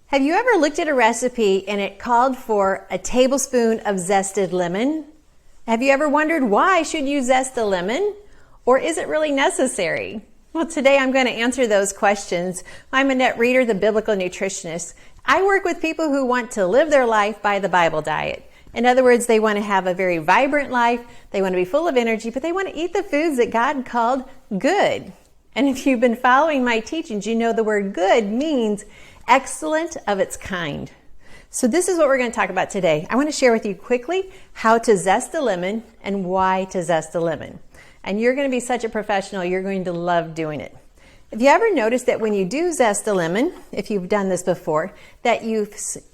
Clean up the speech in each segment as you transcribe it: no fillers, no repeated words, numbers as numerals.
Have you ever looked at a recipe and it called for a tablespoon of zested lemon? Have you ever wondered why should you zest a lemon? Or is it really necessary? Well, today I'm going to answer those questions. I'm Annette Reeder, the biblical nutritionist. I work with people who want to live their life by the Bible diet. In other words, they want to have a very vibrant life, they want to be full of energy, but they want to eat the foods that God called good. And if you've been following my teachings, you know the word good means excellent of its kind. So this is what we're going to talk about today. I want to share with you quickly how to zest a lemon and why to zest a lemon. And you're going to be such a professional, you're going to love doing it. Have you ever noticed that when you do zest a lemon, if you've done this before, that you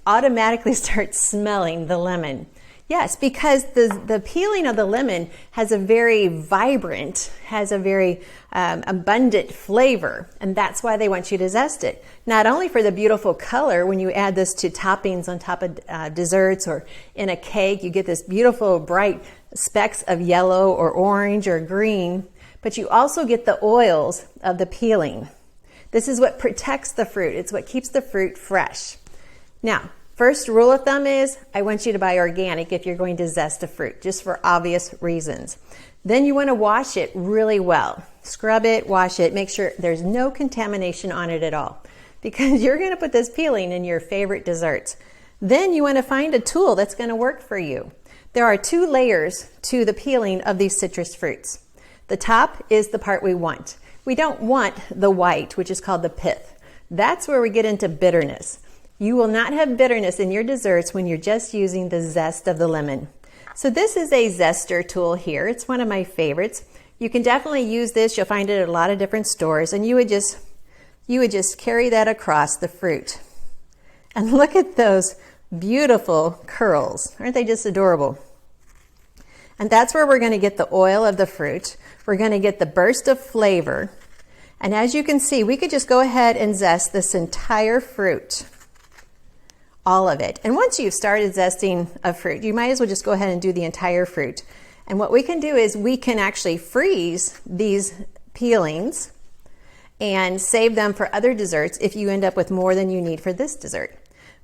automatically start smelling the lemon? Yes, because the peeling of the lemon has a very vibrant, has a very abundant flavor, and that's why they want you to zest it. Not only for the beautiful color, when you add this to toppings on top of desserts or in a cake, you get this beautiful bright specks of yellow or orange or green, but you also get the oils of the peeling. This is what protects the fruit. It's what keeps the fruit fresh. Now, first rule of thumb is I want you to buy organic if you're going to zest a fruit, just for obvious reasons. Then you want to wash it really well. Scrub it, wash it, make sure there's no contamination on it at all, because you're going to put this peeling in your favorite desserts. Then you want to find a tool that's going to work for you. There are 2 layers to the peeling of these citrus fruits. The top is the part we want. We don't want the white, which is called the pith. That's where we get into bitterness. You will not have bitterness in your desserts when you're just using the zest of the lemon. So this is a zester tool here. It's one of my favorites. You can definitely use this. You'll find it at a lot of different stores, and you would just carry that across the fruit. And look at those beautiful curls. Aren't they just adorable? And that's where we're going to get the oil of the fruit. We're going to get the burst of flavor. And as you can see, we could just go ahead and zest this entire fruit. All of it. And once you've started zesting a fruit, you might as well just go ahead and do the entire fruit. And what we can do is we can actually freeze these peelings and save them for other desserts if you end up with more than you need for this dessert.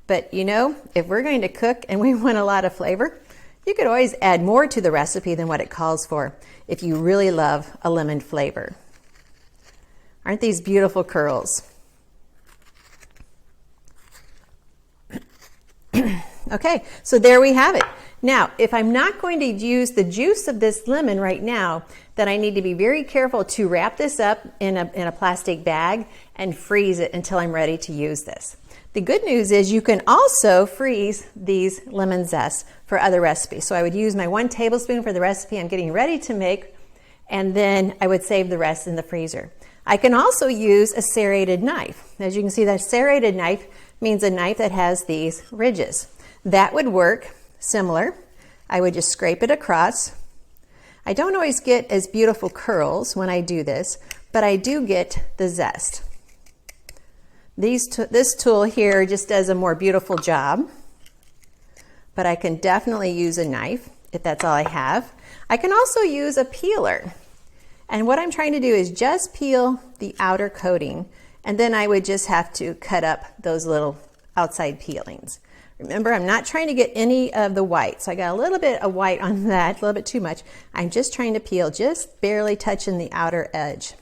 But you know, if we're going to cook and we want a lot of flavor, you could always add more to the recipe than what it calls for if you really love a lemon flavor. Aren't these beautiful curls? Okay, so there we have it. Now, if I'm not going to use the juice of this lemon right now, then I need to be very careful to wrap this up in a plastic bag and freeze it until I'm ready to use this. The good news is you can also freeze these lemon zests for other recipes. So I would use my 1 tablespoon for the recipe I'm getting ready to make, and then I would save the rest in the freezer. I can also use a serrated knife. As you can see, that serrated knife means a knife that has these ridges. That would work similar. I would just scrape it across. I don't always get as beautiful curls when I do this, but I do get the zest. This tool here just does a more beautiful job, but I can definitely use a knife if that's all I have. I can also use a peeler. And what I'm trying to do is just peel the outer coating, and then I would just have to cut up those little outside peelings. Remember, I'm not trying to get any of the white, so I got a little bit of white on that, a little bit too much. I'm just trying to peel, just barely touching the outer edge.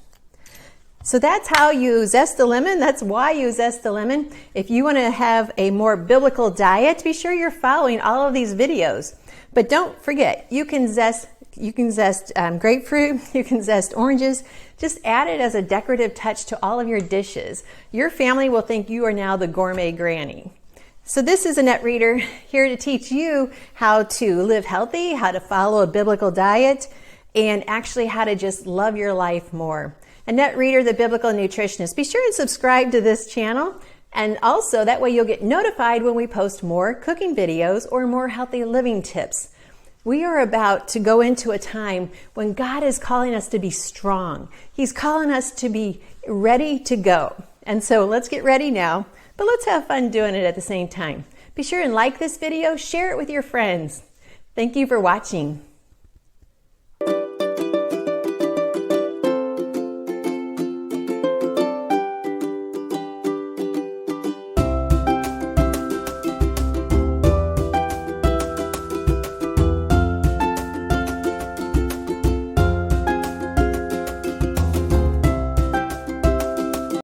So that's how you zest a lemon. That's why you zest a lemon. If you want to have a more biblical diet, be sure you're following all of these videos. But don't forget, you can zest grapefruit, you can zest oranges. Just add it as a decorative touch to all of your dishes. Your family will think you are now the gourmet granny. So this is Annette Reeder, here to teach you how to live healthy, how to follow a biblical diet, and actually how to just love your life more. Annette Reeder, the biblical nutritionist. Be sure and subscribe to this channel, and also that way you'll get notified when we post more cooking videos or more healthy living tips. We are about to go into a time when God is calling us to be strong. He's calling us to be ready to go. And so let's get ready now, but let's have fun doing it at the same time. Be sure and like this video, share it with your friends. Thank you for watching.